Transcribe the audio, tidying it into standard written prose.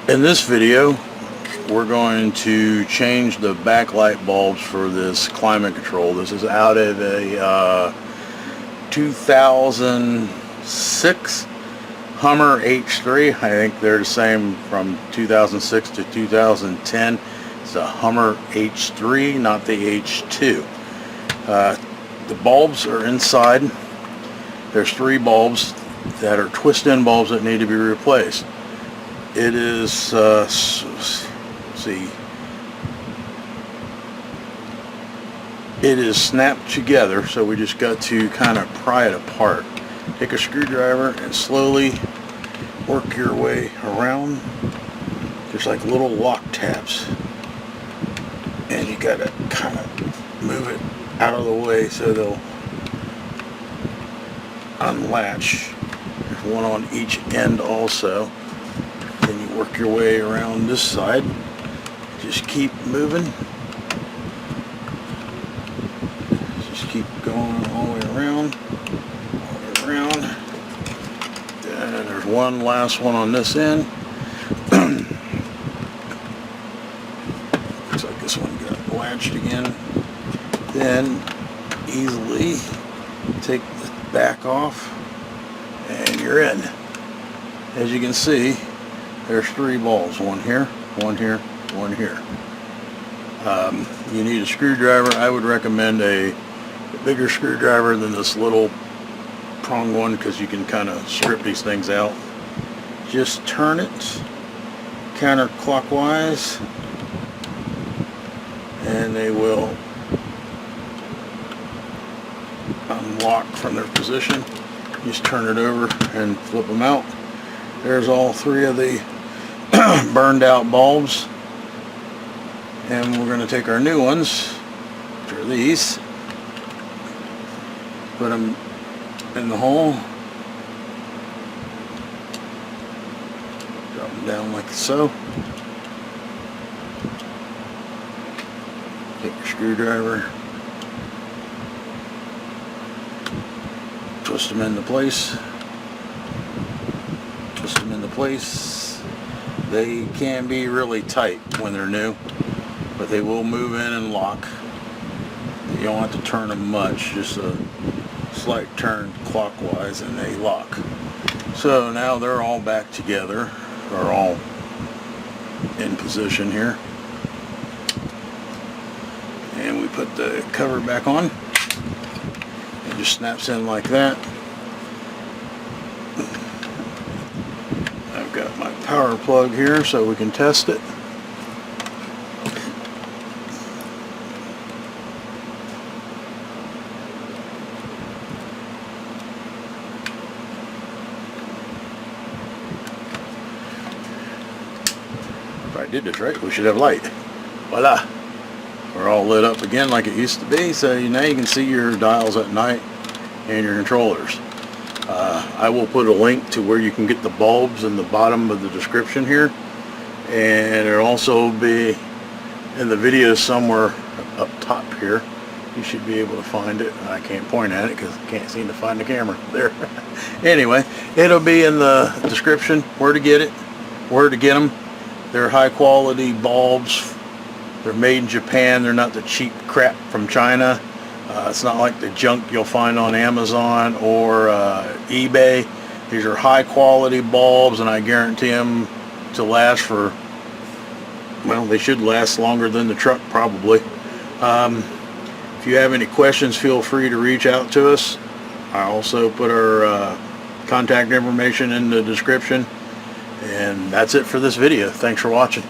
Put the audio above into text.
In this video, we're going to change the backlight bulbs for this climate control. This is out of a 2006 Hummer H3. I think they're the same from 2006 to 2010. It's a Hummer H3, not the H2. The bulbs are inside. There's 3 bulbs that are twist-in bulbs that need to be replaced. It is, let's see, it is snapped together, so we just got to kind of pry it apart. Take a screwdriver and slowly work your way around. There's like little lock tabs, and you got to kind of move it out of the way so they'll unlatch. There's one on each end also. Then you work your way around this side. Just keep moving. Just keep going all the way around. All the way around. Then there's one last one on this end. Looks like this one got latched again. Then easily take the back off and you're in. As you can see, there's 3 bulbs, one here, one here, one here. You need a screwdriver. I would recommend a bigger screwdriver than this little prong one because you can kind of strip these things out. Just turn it counterclockwise and they will unlock from their position. Just turn it over and flip them out. There's all 3 of the burned out bulbs, and we're going to take our new ones, which are these, put them in the hole, drop them down like so, take your screwdriver, twist them into place. Twist them into place. They can be really tight when they're new, but they will move in and lock. You don't have to turn them much, just a slight turn clockwise and they lock. So now they're all back together, or all in position here. And we put the cover back on. It just snaps in like that. I've got my power plug here so we can test it. If I did this right, we should have light. Voila! We're all lit up again like it used to be, so now you can see your dials at night and your controllers. I will put a link to where you can get the bulbs in the bottom of the description here, and it'll also be in the video somewhere up top here. You should be able to find it. I can't point at it because I can't seem to find the camera there. Anyway, it'll be in the description where to get it, where to get them. They're high quality bulbs. They're made in Japan. They're not the cheap crap from China. It's not like the junk you'll find on Amazon or eBay. These are high quality bulbs, and I guarantee them to last for, well, they should last longer than the truck probably. If you have any questions, feel free to reach out to us. I also put our contact information in the description. And that's it for this video. Thanks for watching.